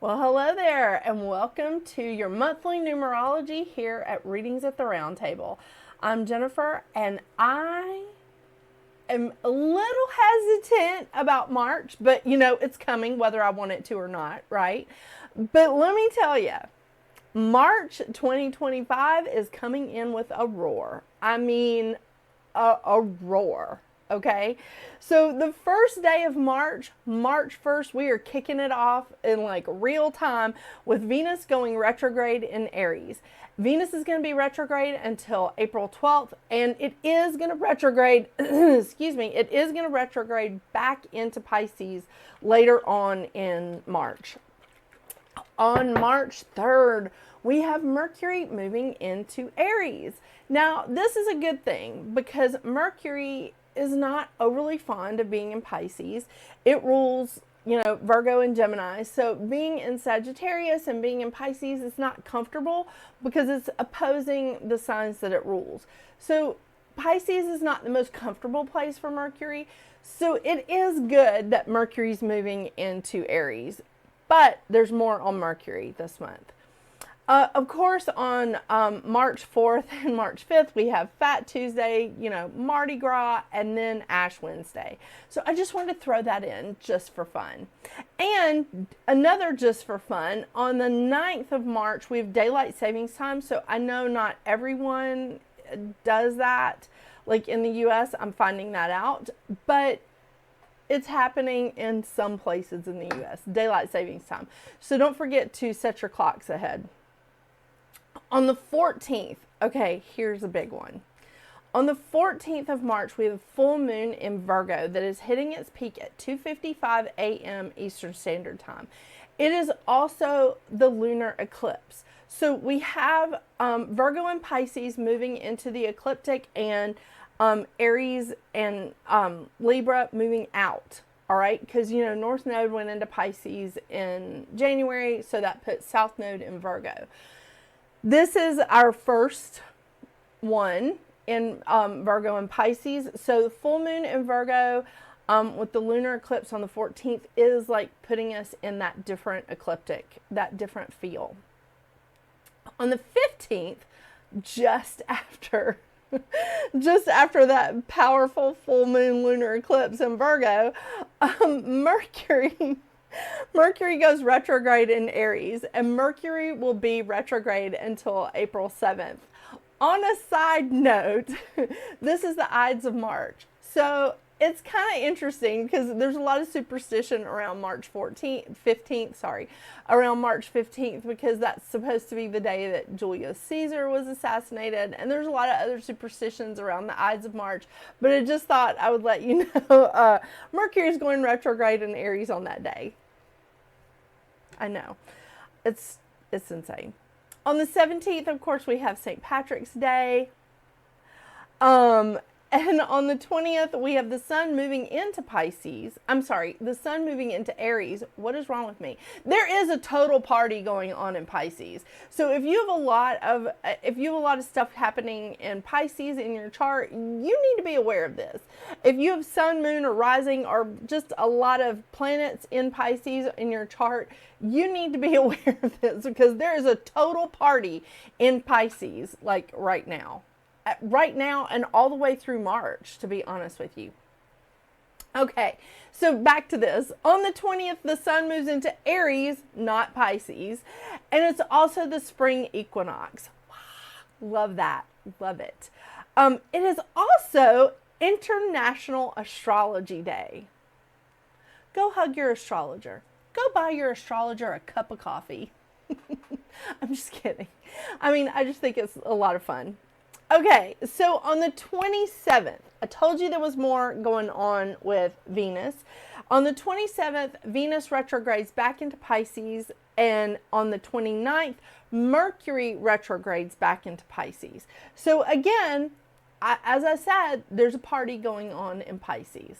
Well, hello there, and welcome to your monthly numerology here at Readings at the Round Table. I'm Jennifer, and I am a little hesitant about March, but it's coming whether I want it to or not, right? But let me tell you, March 2025 is coming in with a roar. I mean, a roar. Okay, so the first day of March, March 1st, we are kicking it off in like real time with Venus going retrograde in Aries. Venus is going to be retrograde until April 12th, and it is going to retrograde, excuse me, it is going to retrograde back into Pisces later on in March. On March 3rd, we have Mercury moving into Aries. Now, this is a good thing because Mercury is not overly fond of being in Pisces. It rules, Virgo and Gemini. So being in Sagittarius and being in Pisces is not comfortable because it's opposing the signs that it rules. So Pisces is not the most comfortable place for Mercury. So it is good that Mercury's moving into Aries. But there's more on Mercury this month. Of course, on March 4th and March 5th, we have Fat Tuesday, Mardi Gras, and then Ash Wednesday. So I just wanted to throw that in just for fun. And another just for fun, on the 9th of March, we have Daylight Savings Time. So I know not everyone does that. Like in the U.S., I'm finding that out. But it's happening in some places in the U.S., Daylight Savings Time. So don't forget to set your clocks ahead. On the 14th, okay, here's a big one. On the 14th of March, we have a full moon in Virgo that is hitting its peak at 2:55 a.m. Eastern Standard Time. It is also the lunar eclipse. So we have Virgo and Pisces moving into the ecliptic, and Aries and Libra moving out. All right, because North Node went into Pisces in January, so that puts South Node in Virgo. This is our first one in Virgo and Pisces. So the full moon in Virgo with the lunar eclipse on the 14th is like putting us in that different ecliptic, that different feel. On the 15th, just after that powerful full moon lunar eclipse in Virgo, Mercury goes retrograde in Aries, and Mercury will be retrograde until April 7th. On a side note, this is the Ides of March. So it's kind of interesting because there's a lot of superstition around March 15th, around March 15th, because that's supposed to be the day that Julius Caesar was assassinated. And there's a lot of other superstitions around the Ides of March, but I just thought I would let you know, Mercury is going retrograde in Aries on that day. I know. It's insane. On the 17th, of course, we have St. Patrick's Day. And on the 20th, we have the sun moving into Pisces. The sun moving into Aries. What is wrong with me? There is a total party going on in Pisces. So if you have a lot of stuff happening in Pisces in your chart, you need to be aware of this. If you have sun, moon, or rising, or just a lot of planets in Pisces in your chart, you need to be aware of this because there is a total party in Pisces, like right now. And all the way through March, to be honest with you. Okay, so back to this. On the 20th, the sun moves into Aries, not Pisces, and it's also the spring equinox. Wow, love that. Love it. It is also International Astrology Day. Go hug your astrologer. Go buy your astrologer a cup of coffee. I'm just kidding. I just think it's a lot of fun. Okay, so on the 27th, I told you there was more going on with Venus. On the 27th, Venus retrogrades back into Pisces, and on the 29th, Mercury retrogrades back into Pisces. So again, as I said, there's a party going on in Pisces.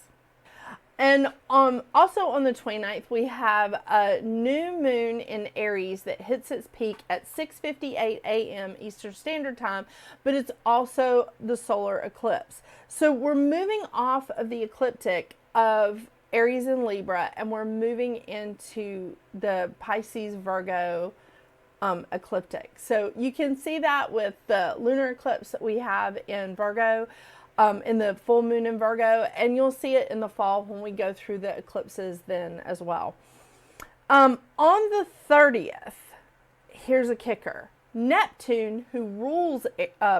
And also on the 29th, we have a new moon in Aries that hits its peak at 6:58 a.m. Eastern Standard Time, but it's also the solar eclipse. So we're moving off of the ecliptic of Aries and Libra, and we're moving into the Pisces Virgo ecliptic. So you can see that with the lunar eclipse that we have in Virgo, in the full moon in Virgo, and you'll see it in the fall when we go through the eclipses then as well. On the 30th, here's a kicker. Neptune, who rules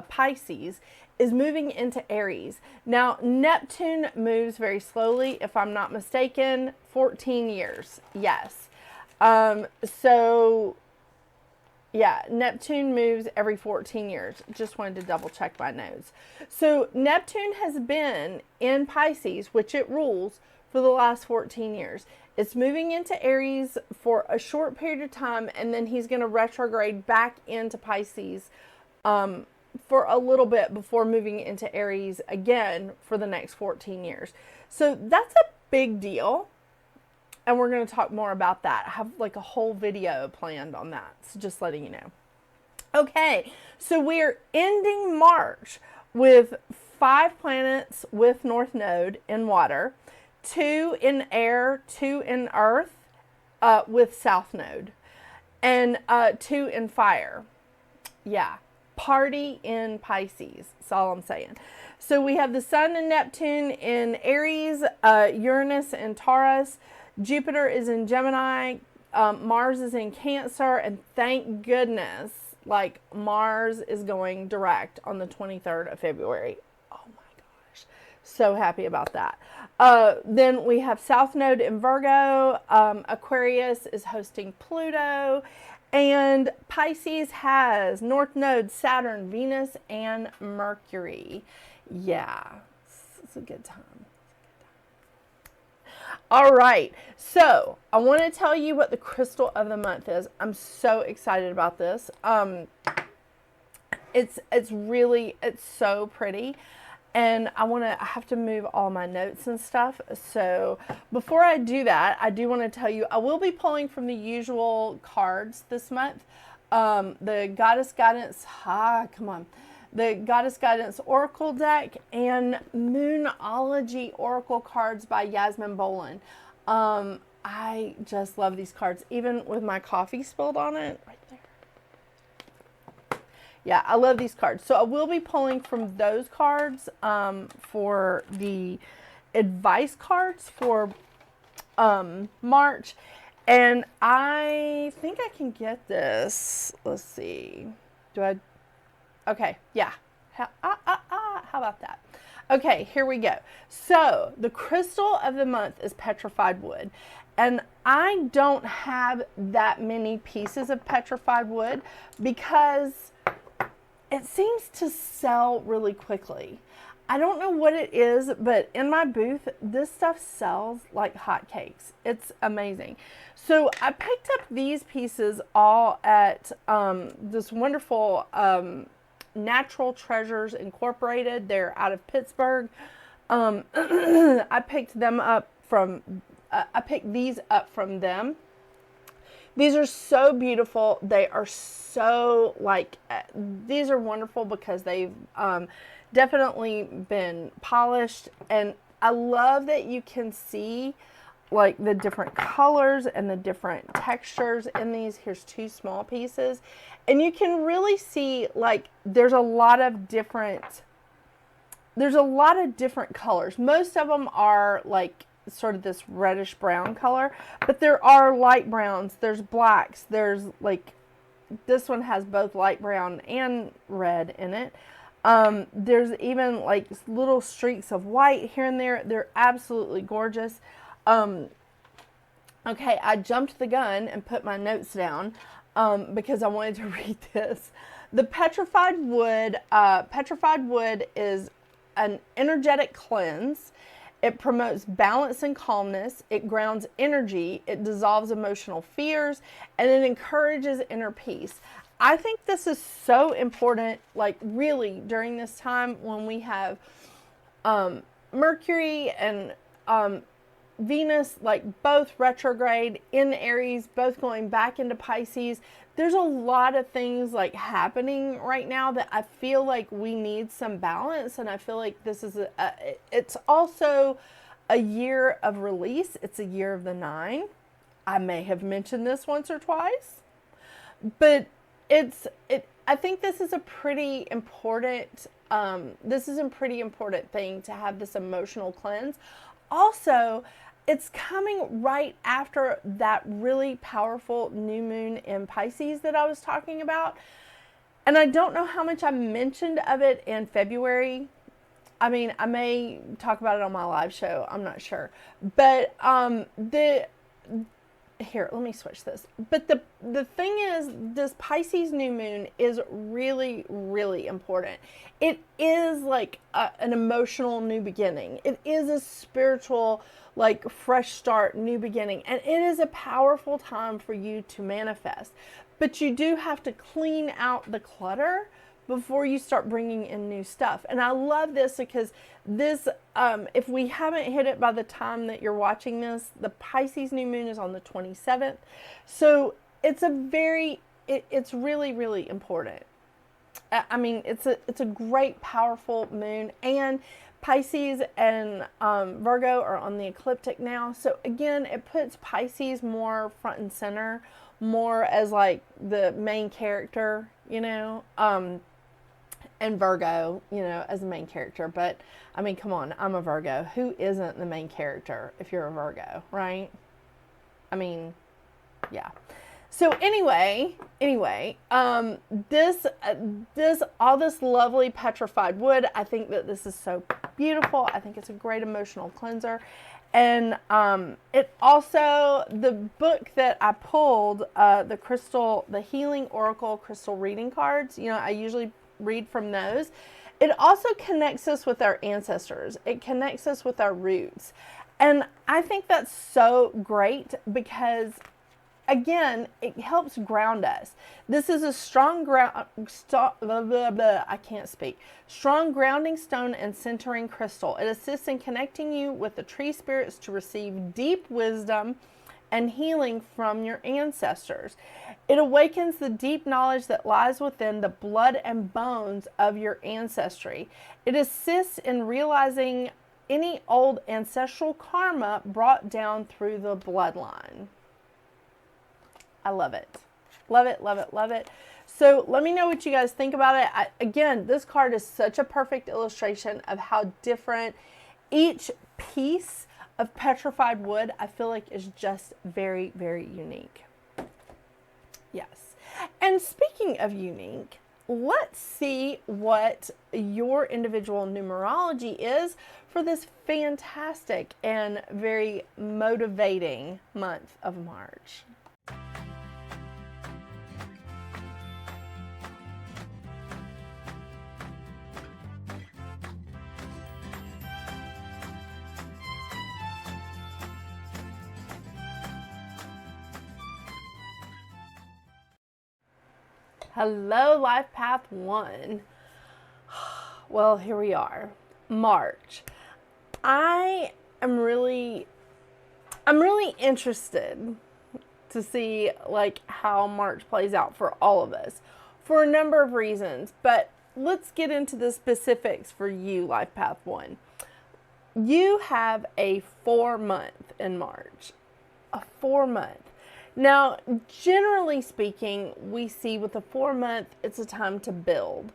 Pisces, is moving into Aries. Now, Neptune moves very slowly, if I'm not mistaken, 14 years. Yes. Yeah, Neptune moves every 14 years. Just wanted to double check my notes. So Neptune has been in Pisces, which it rules, for the last 14 years. It's moving into Aries for a short period of time, and then he's going to retrograde back into Pisces for a little bit before moving into Aries again for the next 14 years. So that's a big deal. And we're going to talk more about that. I have like a whole video planned on that. So just letting you know. Okay, so we're ending March with 5 planets with North Node in water, 2 in air, 2 in earth with South Node, and 2 in fire. Yeah, party in Pisces. That's all I'm saying. So we have the Sun and Neptune in Aries, Uranus in Taurus, Jupiter is in Gemini, Mars is in Cancer, and thank goodness, like, Mars is going direct on the 23rd of February. Oh my gosh. So happy about that. Then we have South Node in Virgo, Aquarius is hosting Pluto, and Pisces has North Node, Saturn, Venus, and Mercury. Yeah, it's a good time. All right, so I want to tell you what the crystal of the month is. I'm so excited about this. It's so pretty, and I have to move all my notes and stuff. So before I do that, I do want to tell you I will be pulling from the usual cards this month. The Goddess Guidance, the Goddess Guidance Oracle deck and Moonology Oracle cards by Yasmin, Boland. I just love these cards, even with my coffee spilled on it right there. Yeah, I love these cards. So I will be pulling from those cards for the advice cards for March. And I think I can get this. Let's see. Okay, yeah. How about that? Okay, here we go. So, the crystal of the month is petrified wood. And I don't have that many pieces of petrified wood because it seems to sell really quickly. I don't know what it is, but in my booth, this stuff sells like hotcakes. It's amazing. So I picked up these pieces all at this wonderful Natural Treasures Incorporated. They're out of Pittsburgh. I picked them up from, I picked these up from them. These are so beautiful. They are so these are wonderful because they've definitely been polished. And I love that you can see like the different colors and the different textures in these. Here's 2 small pieces. And you can really see like there's a lot of different colors. Most of them are like sort of this reddish brown color, but there are light browns, there's blacks, there's like, this one has both light brown and red in it. There's even like little streaks of white here and there. They're absolutely gorgeous. Okay, I jumped the gun and put my notes down because I wanted to read this. The petrified wood is an energetic cleanse. It promotes balance and calmness. It grounds energy. It dissolves emotional fears, and it encourages inner peace. I think this is so important, like really during this time when we have Mercury and Venus, like both retrograde in Aries, both going back into Pisces. There's a lot of things like happening right now that I feel like we need some balance, and I feel like this is it's also a year of release. It's a year of the 9. I may have mentioned this once or twice, but I think this is a pretty important thing to have this emotional cleanse. Also, it's coming right after that really powerful new moon in Pisces that I was talking about. And I don't know how much I mentioned of it in February. I mean, I may talk about it on my live show. I'm not sure. But here, let me switch this. But the thing is, this Pisces new moon is really, really important. It is like an emotional new beginning. It is a spiritual, like, fresh start, new beginning. And it is a powerful time for you to manifest. But you do have to clean out the clutter before you start bringing in new stuff. And I love this because this, if we haven't hit it by the time that you're watching this, the Pisces new moon is on the 27th. So it's it's really, really important. I mean, it's a great, powerful moon, and Pisces and Virgo are on the ecliptic now. So again, it puts Pisces more front and center, more as like the main character, you know, and Virgo, you know, as the main character. But I mean, come on, I'm a Virgo. Who isn't the main character if you're a Virgo, right? I mean, yeah. So anyway, all this lovely petrified wood, I think that this is so beautiful. I think it's a great emotional cleanser. And it also, the book that I pulled, the Healing Oracle Crystal Reading Cards, you know, I usually read from those. It also connects us with our ancestors. It connects us with our roots. And I think that's so great because, again, it helps ground us. This is a strong strong grounding stone and centering crystal. It assists in connecting you with the tree spirits to receive deep wisdom and healing from your ancestors. It awakens the deep knowledge that lies within the blood and bones of your ancestry. It assists in realizing any old ancestral karma brought down through the bloodline. I love it. Love it, love it, love it. So let me know what you guys think about it. Again, this card is such a perfect illustration of how different each piece of petrified wood, I feel like, is just very, very unique. Yes. And speaking of unique, let's see what your individual numerology is for this fantastic and very motivating month of March. Hello, Life Path 1. Well, here we are, March. I'm really interested to see like how March plays out for all of us for a number of reasons, but let's get into the specifics for you, Life Path 1. You have a 4-month in March, a 4-month. Now, generally speaking, we see with a 4-month, it's a time to build.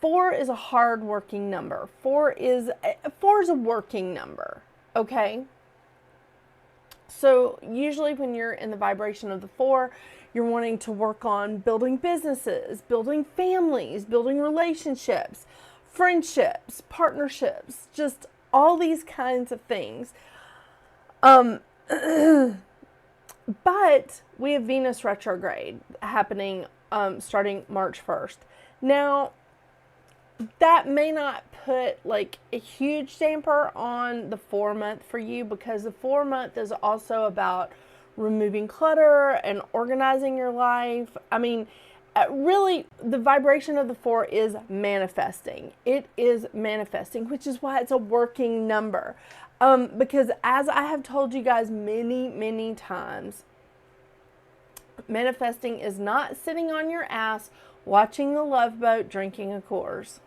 4 is a hard-working number. 4 is a working number, okay? So usually when you're in the vibration of the 4, you're wanting to work on building businesses, building families, building relationships, friendships, partnerships, just all these kinds of things. But we have Venus retrograde happening starting March 1st. Now, that may not put like a huge damper on the 4-month for you, because the 4-month is also about removing clutter and organizing your life. I mean, really, the vibration of the 4 is manifesting. It is manifesting, which is why it's a working number. Because as I have told you guys many, many times, manifesting is not sitting on your ass watching the Love Boat drinking a Coors.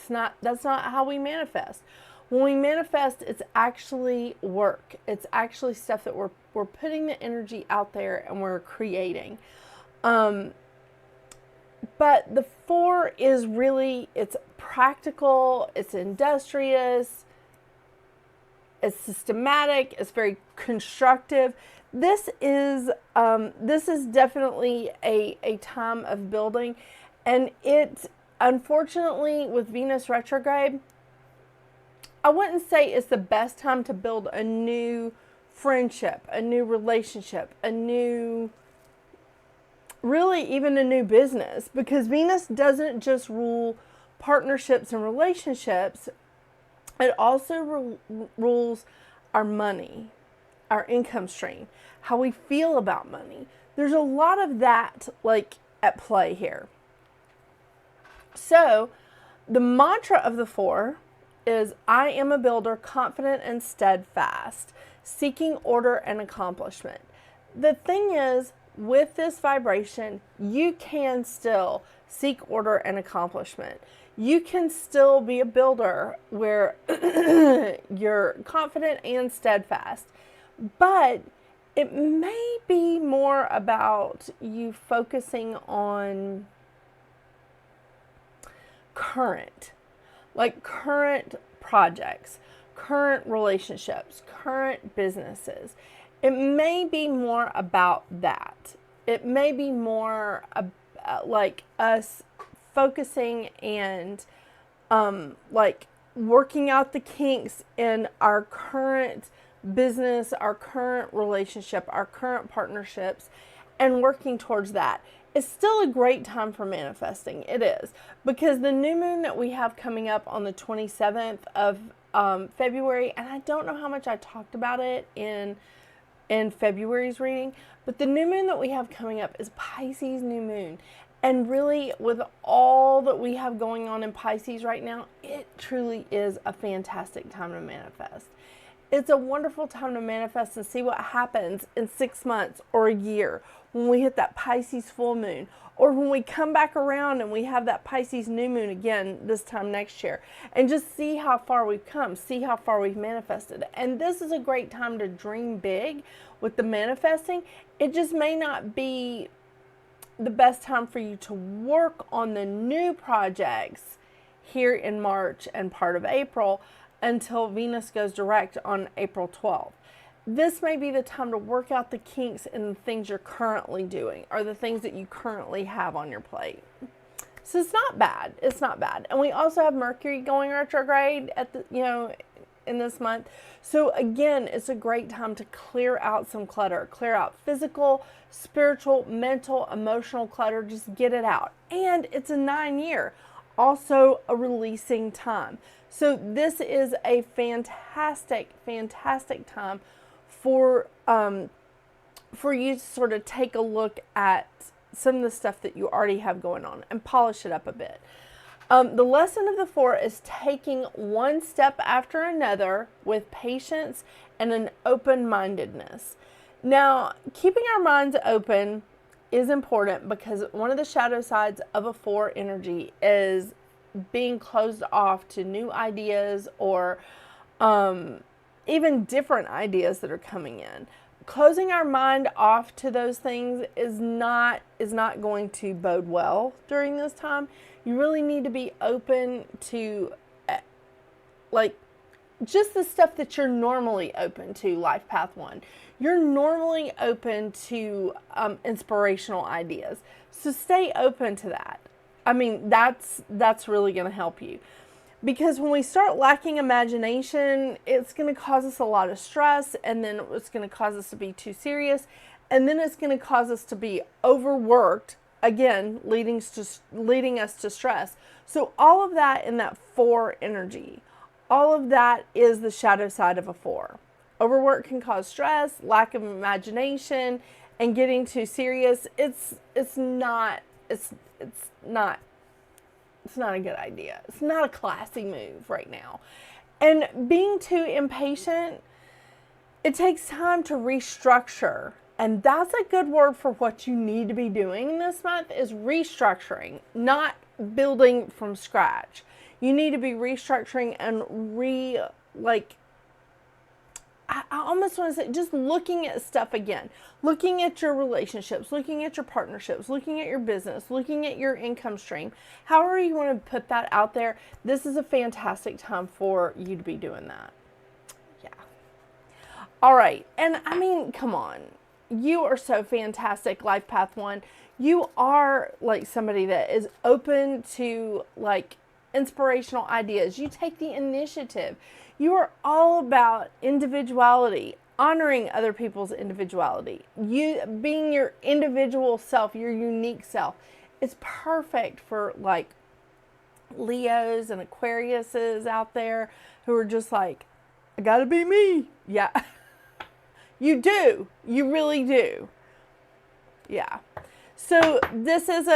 That's not how we manifest. When we manifest, it's actually work. It's actually stuff that we're putting the energy out there and we're creating. But the 4 is really, it's practical, it's industrious, it's systematic, it's very constructive. This is definitely a time of building, and it, unfortunately, with Venus retrograde, I wouldn't say it's the best time to build a new friendship, a new relationship, really even a new business, because Venus doesn't just rule partnerships and relationships. It also rules our money, our income stream, how we feel about money. There's a lot of that like at play here. So the mantra of the 4 is, I am a builder, confident and steadfast, seeking order and accomplishment. The thing is, with this vibration, you can still seek order and accomplishment. You can still be a builder where you're confident and steadfast, but it may be more about you focusing on current projects, current relationships, current businesses. It may be more about that. It may be more like us focusing and like working out the kinks in our current business, our current relationship, our current partnerships, and working towards that. It's still a great time for manifesting. It is, because the new moon that we have coming up on the 27th of February, and I don't know how much I talked about it in February's reading, but the new moon that we have coming up is Pisces new moon. And really, with all that we have going on in Pisces right now, it truly is a fantastic time to manifest. It's a wonderful time to manifest and see what happens in 6 months or a year when we hit that Pisces full moon, or when we come back around and we have that Pisces new moon again this time next year, and just see how far we've come, see how far we've manifested. And this is a great time to dream big with the manifesting. It just may not be the best time for you to work on the new projects here in March and part of April until Venus goes direct on April 12th. This may be the time to work out the kinks in the things you're currently doing, or the things that you currently have on your plate. So it's not bad. It's not bad. And we also have Mercury going retrograde at the, in this month. So again, it's a great time to clear out some clutter, clear out physical, spiritual, mental, emotional clutter. Just get it out. And it's a 9-year, also a releasing time. So this is a fantastic, fantastic time for you to sort of take a look at some of the stuff that you already have going on and polish it up a bit. The lesson of the 4 is taking one step after another with patience and an open-mindedness. Now, keeping our minds open is important, because one of the shadow sides of a 4 energy is being closed off to new ideas, or even different ideas that are coming in. Closing our mind off to those things is not going to bode well during this time. You really need to be open to like just the stuff that you're normally open to, Life Path 1. You're normally open to inspirational ideas. So stay open to that. I mean, that's really going to help you. Because when we start lacking imagination, it's going to cause us a lot of stress, and then it's going to cause us to be too serious, and then it's going to cause us to be overworked, again, leading us to stress. So all of that in that 4 energy, all of that is the shadow side of a 4. Overwork can cause stress, lack of imagination, and getting too serious. It's not a good idea. It's not a classy move right now. And being too impatient, it takes time to restructure. And that's a good word for what you need to be doing this month, is restructuring, not building from scratch. You need to be restructuring and I almost want to say just looking at stuff again, looking at your relationships, looking at your partnerships, looking at your business, looking at your income stream, however you want to put that out there. This is a fantastic time for you to be doing that. Yeah. All right. And I mean, come on. You are so fantastic, Life Path 1. You are like somebody that is open to like inspirational ideas. You take the initiative. You are all about individuality, honoring other people's individuality. You being your individual self, your unique self. It's perfect for like Leos and Aquariuses out there who are just like, I gotta be me. Yeah. You do. You really do. Yeah. So this is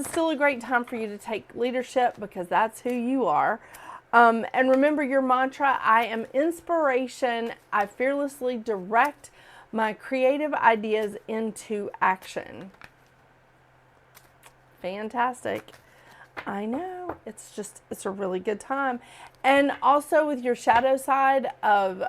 still a great time for you to take leadership because that's who you are. And remember your mantra, I am inspiration. I fearlessly direct my creative ideas into action. Fantastic. I know. It's a really good time. And also with your shadow sides of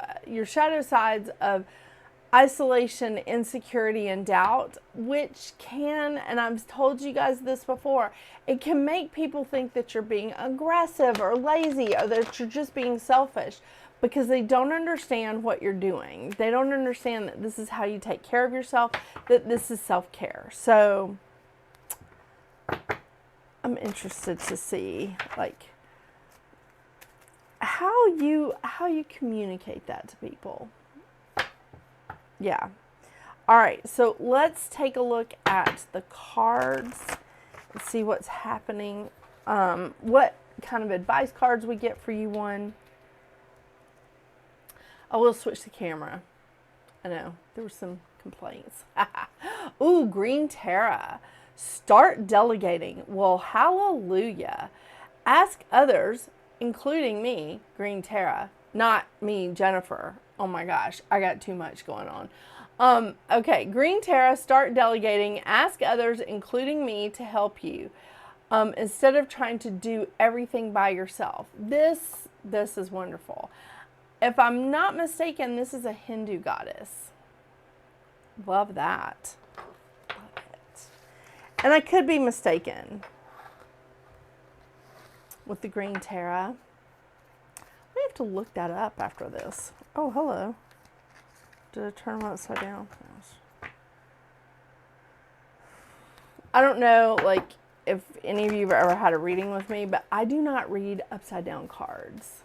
isolation, insecurity, and doubt, which can, and I've told you guys this before, it can make people think that you're being aggressive or lazy or that you're just being selfish because they don't understand what you're doing. They don't understand that this is how you take care of yourself, that this is self-care. So I'm interested to see like how you communicate that to people. Yeah. All right. So let's take a look at the cards and see what's happening. What kind of advice cards we get for you one. I will switch the camera. I know there were some complaints. Ooh, Green Tara. Start delegating. Well, hallelujah. Ask others, including me, Green Tara, not me, Jennifer. Oh my gosh, I got too much going on. Okay, Green Tara, start delegating. Ask others, including me, to help you. Instead of trying to do everything by yourself. This is wonderful. If I'm not mistaken, this is a Hindu goddess. Love that. Love it. And I could be mistaken with the Green Tara. We have to look that up after this. Oh, hello. Did I turn them upside down? I don't know, like, if any of you have ever had a reading with me, but I do not read upside down cards.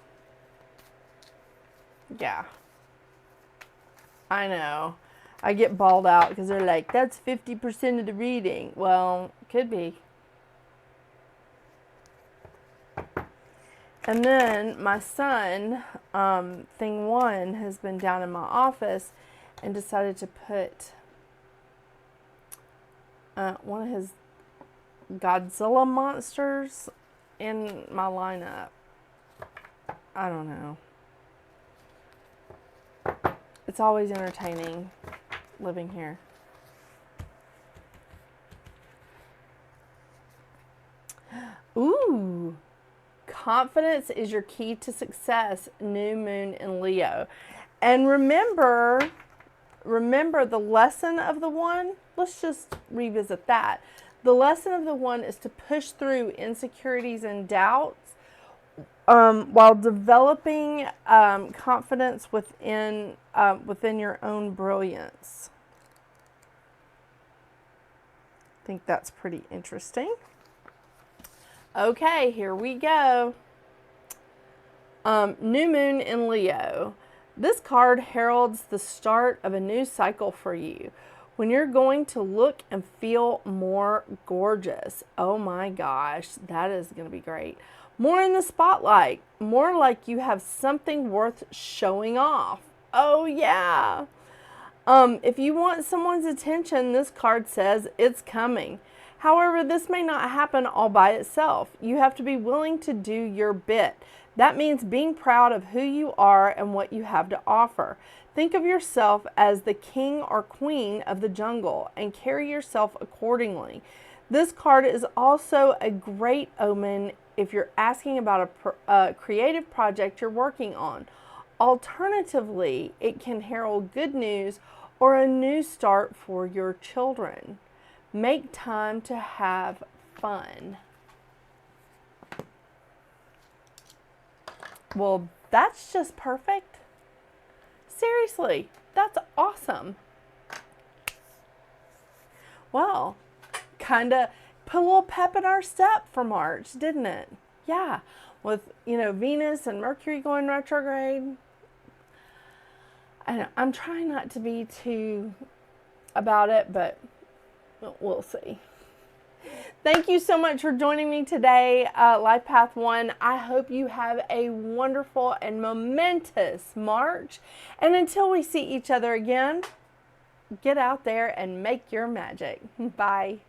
Yeah. I know. I get bawled out because they're like, that's 50% of the reading. Well, could be. And then my son, thing one, has been down in my office and decided to put one of his Godzilla monsters in my lineup. I don't know. It's always entertaining living here. Ooh. Confidence is your key to success, new moon in Leo. And remember the lesson of the one. Let's just revisit that. The lesson of the one is to push through insecurities and doubts while developing confidence within your own brilliance. I think that's pretty interesting. Okay, here we go. New moon in Leo. This card heralds the start of a new cycle for you when you're going to look and feel more gorgeous. Oh my gosh, that is going to be great. More in the spotlight, more like you have something worth showing off. Oh yeah. If you want someone's attention, this card says it's coming. However, this may not happen all by itself. You have to be willing to do your bit. That means being proud of who you are and what you have to offer. Think of yourself as the king or queen of the jungle and carry yourself accordingly. This card is also a great omen if you're asking about a creative project you're working on. Alternatively, it can herald good news or a new start for your children. Make time to have fun. Well, that's just perfect. Seriously, that's awesome. Well, kind of put a little pep in our step for March, didn't it? Yeah, with, Venus and Mercury going retrograde. I'm trying not to be too about it, but we'll see. Thank you so much for joining me today, Life Path 1. I hope you have a wonderful and momentous March. And until we see each other again, get out there and make your magic. Bye.